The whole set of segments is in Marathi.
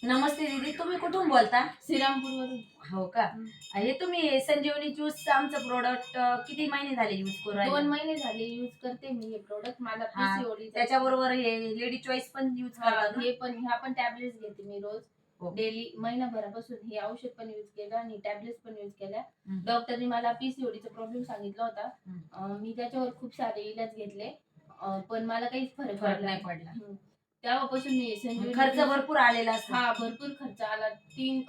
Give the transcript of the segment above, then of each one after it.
नमस्ते दीदी, तुम्ही कुठून बोलता? श्रीरामपूरवरून. हो का? हं. हे तुम्ही संजीवनी ज्यूसचं आमचं प्रोडक्ट किती महिने झाले यूज करून 2 राहिले? महिने झाले यूज करते मी हे प्रोडक्ट. मला हां, पीसीओडीचा त्याच्याबरोबर हे लेडी चॉईस पण यूज करता ना? ह्या पण टॅबलेट्स घेते मी रोज. हो. डेली महिनाभरापासून हे औषध पण यूज केलं आणि टॅबलेट्स पण यूज केल्या. हं, डॉक्टरनी मला पीसीओडीचा प्रॉब्लेम सांगितला होता. हं. मी त्याच्यावर खूप सारे इलाज घेतले. पण मला काहीच फरक फरक पडला नाही नाही. पडला. तेव्हापासून मी मग संजीवनी खर्च ज्यूस भरपूर आलेला असेल. भरपूर खर्च आला.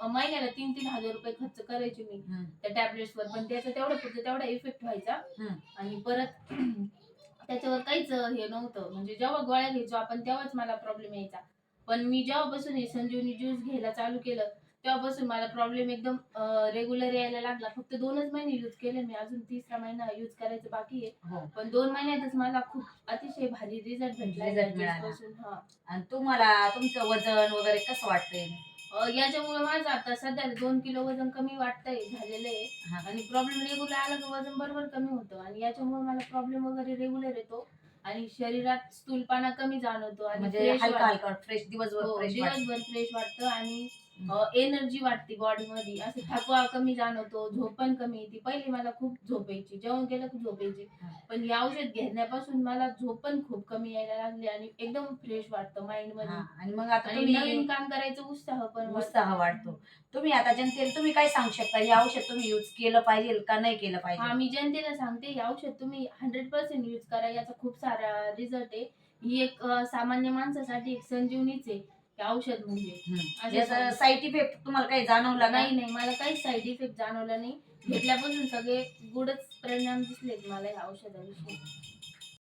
महिन्याला 3-3 हजार रुपये खर्च करायचे मी हं, त्या टॅबलेट्सवर. पण त्याचा तेवढा इफेक्ट व्हायचा हं. आणि परत त्याच्यावर काहीच हे नव्हतं. म्हणजे जेव्हा गोळ्या घ्यायचो आपण तेव्हाच मला प्रॉब्लेम यायचा. पण मी जेव्हापासून हे संजीवनी ज्यूस घ्यायला चालू केलं, तेव्हापासून मला प्रॉब्लेम एकदम रेग्युलर यायला लागला. फक्त 2च महिने यूज केले मी. अजून 3रा महिना यूज करायचं बाकी आहे. हो. पण 2 महिन्यातच मला खूप अतिशय भारी रिझल्ट भेटला रिझल्ट या मिळाला. ज्यूसपासून. हां. आणि तुम्हाला तुमचं वजन वगैरे कसं वाटतंय? याच्यामुळे माझं आता सध्याला 2 किलो वजन कमी झालेलं आहे. हां. आणि प्रॉब्लेम रेग्युलर आला की वजन बरोबर कमी होतं आणि याच्यामुळे मला प्रॉब्लेम वगैरे रेग्युलर येतो आणि शरीरात स्थूलपणा कमी जाणवतो आणि म्हणजे फ्रेश हलका वाटतं. हलका फ्रेश दिवसभर हो, फ्रेश वाटतं. दिवसभर फ्रेश वाटतं आणि हं. एनर्जी वाटते बॉडीमध्ये. असं थकवा कमी जाणवतो, झोप पण कमी येते. पहिले मला खूप झोप यायची. जेवण केलं की झोप यायची. हां. पण हे औषध घेतल्यापासून मला झोप पण खूप कमी यायला लागली आणि एकदम फ्रेश वाटतं माइंडमध्ये. हां. आणि मग आता आणि तुम्ही नवीन काम करायचा उत्साह पण वाटतो. उत्साह वाढतो. तुम्ही आता जनतेला तुम्ही काय सांगू शकता? हे औषध तुम्ही यूज केलं पाहिजे का नाही केलं पाहिजे? मी जनतेला सांगते हे औषध तुम्ही 100% यूज करा. याचा खूप सारा रिझल्ट आहे. ही एक सामान्य माणसासाठी एक संजीवनीच आहे हे औषध म्हणजे. असं याचा सांगू. साइड इफेक्ट तुम्हाला काही जाणवला का? नाही, नाही. मला काहीच साइड इफेक्ट जाणवला नाही. घेतल्यापासून सगळे गुडच परिणाम दिसलेत मला या औषधाविषयी.